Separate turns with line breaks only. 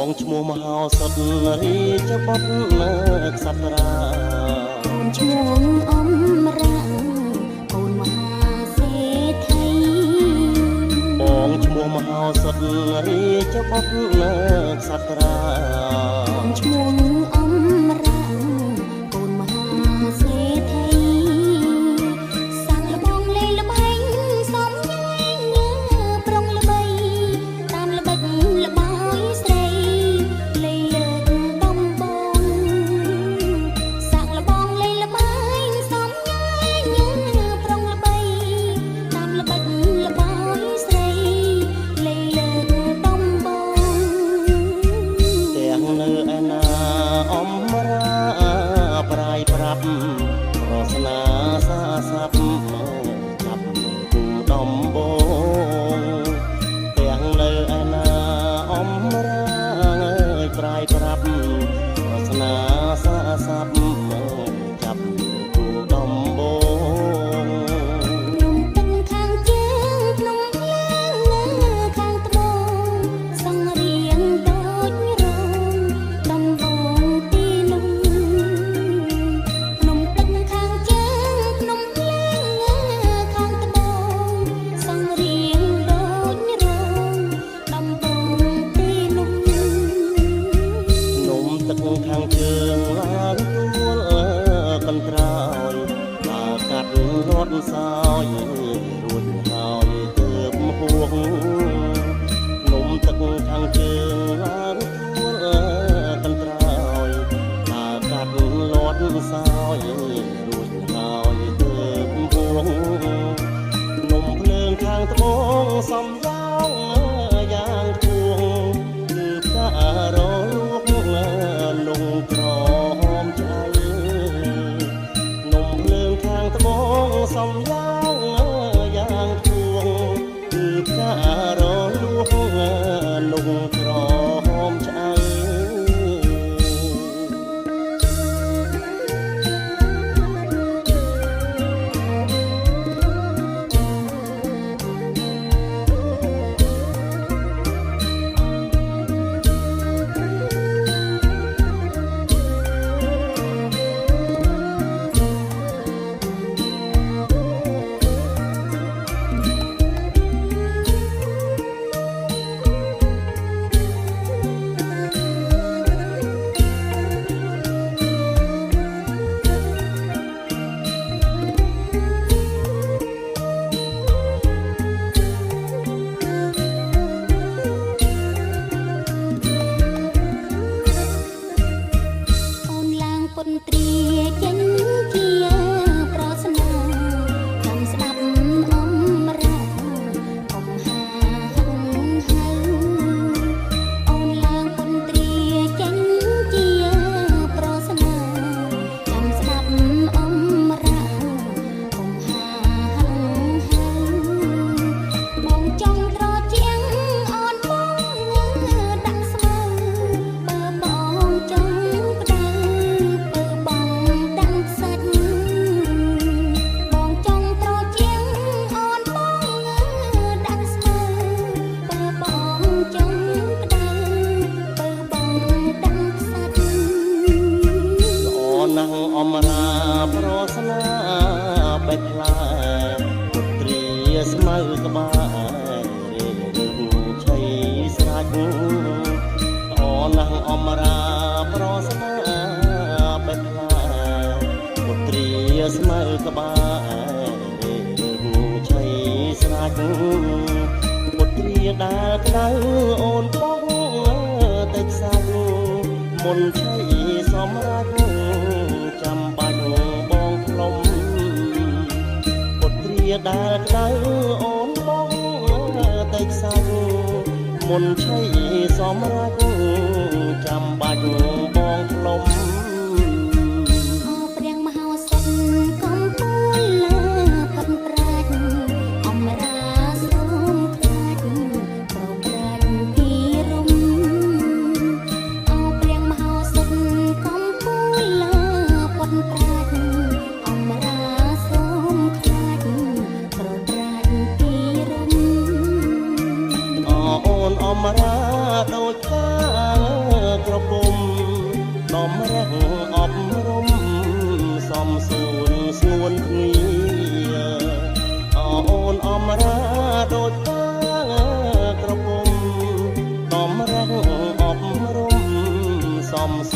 ងឈ្មោះមហោសថរីចបុត្រនៅក្សត្រា
កូនឈ្មោះអមរាកូនមហាសេដ្ឋី
បងឈ្មោះមហោសថរីចបុត្រនៅក្សត្រា
កូនឈ្មោះអមរាកូនមហាសេដ្ឋីសាក់លបងលេល្បែងសំញែងប្រុងល្បីតាមល្បិចល្បាយស្រីលេលើកដំបងសាក់លបងលេល្បែងសំញែងប្រុងល្បីតាមល្បិចល្បាយស្រីលេលើកដំបង
ទាំងនៅឯណាអមរាប្រៃប្រាប់រសនាសាស័ព្ទចាប់គូដំបងទាំងនៅឯណាអមរាប្រៃប្រាប់រសនាសាស័ព្ទចាប់គូដំបង
នំទឹកខាងជើងក្នុងឡើងខាងត្បូងសង្រៀងដូចរោងដំបងទីនោះនំទឹកខាងជើងក្នុងឡើងខាងត្បូងសង្រៀងដូចរោងដំបងទីនោះ
នំទឹកខាងជើងឡើងទួលកន្ត្រោយដើរកាត់រត់សោយរួចហើយទើបហួងនំទឹកខាងជើងឡើងទួលកន្ត្រោយដើរកាត់រត់សោយរួចហើយទើបហួងនំភ្លើងខាងត្បូងសំយោងយ៉ាងធួងគឺការលួកលងក្រហមចៃនំភ្លើងខាងត្បូងសំយោងយ៉ាងធួងគឺការលួកលងក្រហមចៃ
អូនឡើងពន្ទ្រាចេញជាប្រស្នាចាំស្ដាប់អមរាកុំហាហឹងហៅអូនឡើងពន្ទ្រាចេញជាប្រស្នាចាំស្ដាប់អមរាកុំហាហឹងហៅបងចង់ត្រជាងអូនបងដាក់ស្មៅបើបងចង់ផ្ដៅបើបងដាក់ខ្សាច់បងចង់ត្រជាងអូនបងដាក់ស្មៅបើបងចង់ផ្ដៅបើបងដាក់ខ្សាច់
ល្អណាស់អមរាប្រស្នាបេះផ្លែពុត្រាស្មៅក្បែររៀងរឿងឆៃស្រាច់ល្អណាស់អមរាប្រស្នាបេះផ្លែពុត្រាស្មៅក្បែររៀងរឿងឆៃស្រាច់ពុត្រាដែលក្តៅអូនបងតែខ្សាច់មុនឆៃសម្រាប់ចាំបាច់បងផ្លុំពុត្រាដែលក្តៅអូនបងតែខ្សាច់មុនឆៃសម្រាប់ចាំបាច់បងផ្លុំ
អោព្រះមហោសថកំពូលលើផុតប្រាជ្ញអមរាសូមខ្លាចប្រប្រាជ្ញពីរំអោព្រះមហោសថកំពូលលើផុតប្រាជ្ញអមរាសូមខ្លាចប្រប្រាជ្ញពីរំ
អូនអមរាដូចកា អមរាដូចតាក្រពុំតំរងអប់រំសំស